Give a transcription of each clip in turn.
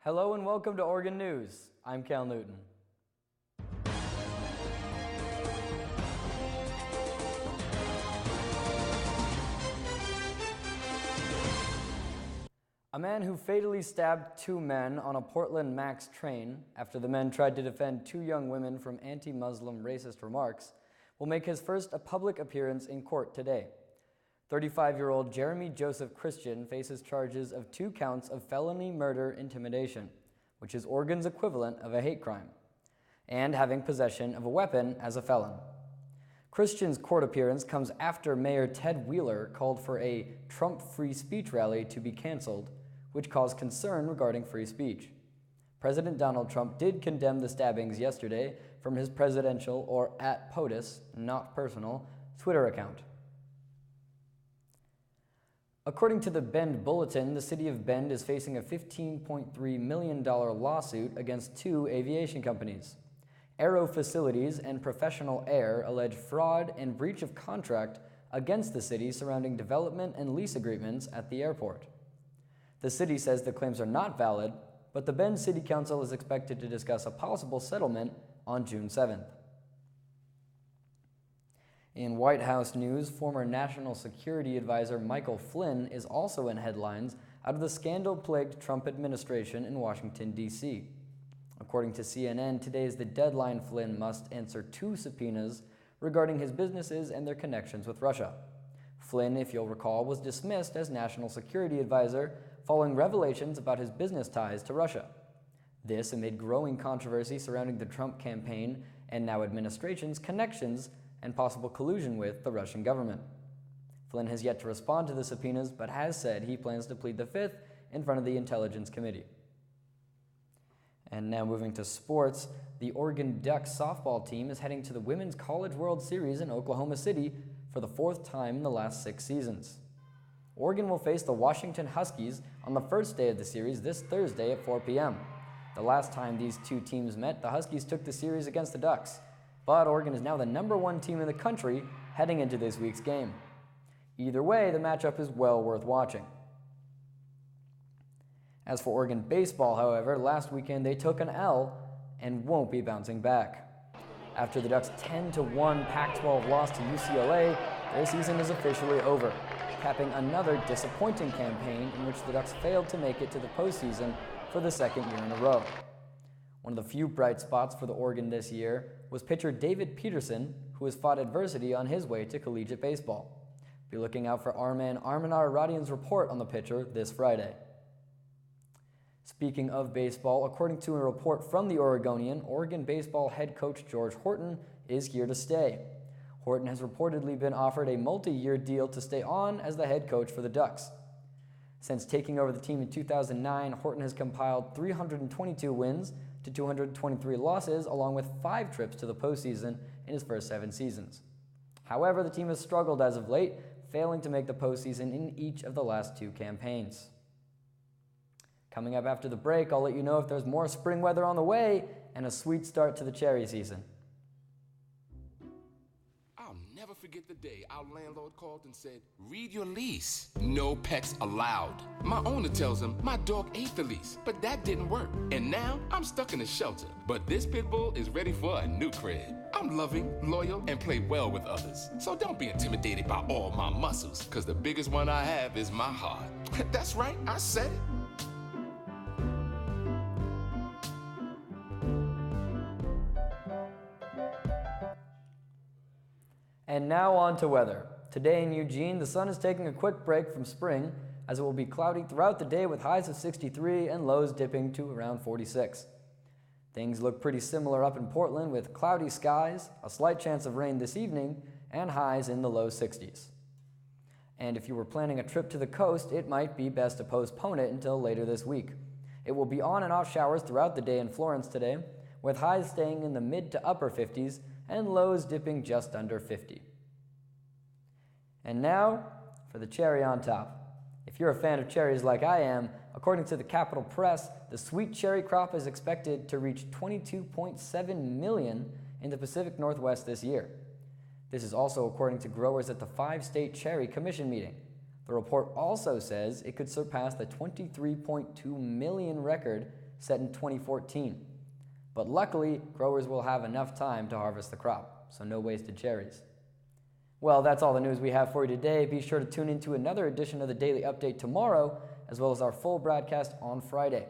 Hello and welcome to Oregon News. I'm Cal Newton. A man who fatally stabbed two men on a Portland MAX train after the men tried to defend two young women from anti-Muslim racist remarks will make his first public appearance in court today. 35-year-old Jeremy Joseph Christian faces charges of 2 counts of felony murder intimidation, which is Oregon's equivalent of a hate crime, and having possession of a weapon as a felon. Christian's court appearance comes after Mayor Ted Wheeler called for a Trump free speech rally to be canceled, which caused concern regarding free speech. President Donald Trump did condemn the stabbings yesterday from his presidential, or @POTUS, not personal, Twitter account. According to the Bend Bulletin, the city of Bend is facing a $15.3 million lawsuit against 2 aviation companies. Aero Facilities and Professional Air allege fraud and breach of contract against the city surrounding development and lease agreements at the airport. The city says the claims are not valid, but the Bend City Council is expected to discuss a possible settlement on June 7th. In White House news, former National Security Advisor Michael Flynn is also in headlines out of the scandal-plagued Trump administration in Washington, D.C. According to CNN, today is the deadline Flynn must answer 2 subpoenas regarding his businesses and their connections with Russia. Flynn, if you'll recall, was dismissed as National Security Advisor following revelations about his business ties to Russia. This amid growing controversy surrounding the Trump campaign and now administration's connections and possible collusion with the Russian government. Flynn has yet to respond to the subpoenas, but has said he plans to plead the 5th in front of the Intelligence Committee. And now moving to sports, the Oregon Ducks softball team is heading to the Women's College World Series in Oklahoma City for the 4th time in the last 6 seasons. Oregon will face the Washington Huskies on the first day of the series this Thursday at 4 p.m. The last time these 2 teams met, the Huskies took the series against the Ducks, but Oregon is now the #1 team in the country heading into this week's game. Either way, the matchup is well worth watching. As for Oregon baseball, however, last weekend they took an L and won't be bouncing back. After the Ducks' 10-1 Pac-12 loss to UCLA, their season is officially over, capping another disappointing campaign in which the Ducks failed to make it to the postseason for the 2nd year in a row. One of the few bright spots for the Oregon this year was pitcher David Peterson, who has fought adversity on his way to collegiate baseball. Be looking out for our man Arminar Radian's report on the pitcher this Friday. Speaking of baseball, according to a report from the Oregonian, Oregon baseball head coach George Horton is here to stay. Horton has reportedly been offered a multi-year deal to stay on as the head coach for the Ducks. Since taking over the team in 2009, Horton has compiled 322 wins to 223 losses, along with 5 trips to the postseason in his first 7 seasons. However, the team has struggled as of late, failing to make the postseason in each of the last 2 campaigns. Coming up after the break, I'll let you know if there's more spring weather on the way and a sweet start to the cherry season. I'll never forget the day our landlord called and said, "Read your lease. No pets allowed." My owner tells him my dog ate the lease, but that didn't work. And now I'm stuck in a shelter. But this pit bull is ready for a new crib. I'm loving, loyal, and play well with others. So don't be intimidated by all my muscles, because the biggest one I have is my heart. That's right, I said it. And now on to weather. Today in Eugene, the sun is taking a quick break from spring, as it will be cloudy throughout the day with highs of 63 and lows dipping to around 46. Things look pretty similar up in Portland with cloudy skies, a slight chance of rain this evening, and highs in the low 60s. And if you were planning a trip to the coast, it might be best to postpone it until later this week. It will be on and off showers throughout the day in Florence today, with highs staying in the mid to upper 50s and lows dipping just under 50. And now for the cherry on top. If you're a fan of cherries like I am, according to the Capital Press, the sweet cherry crop is expected to reach 22.7 million in the Pacific Northwest this year. This is also according to growers at the 5-state Cherry Commission meeting. The report also says it could surpass the 23.2 million record set in 2014. But luckily, growers will have enough time to harvest the crop, so no wasted cherries. Well, that's all the news we have for you today. Be sure to tune into another edition of the Daily Update tomorrow, as well as our full broadcast on Friday.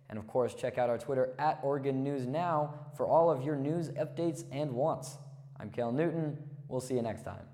And of course, check out our Twitter at Oregon News Now for all of your news updates and wants. I'm Kel Newton. We'll see you next time.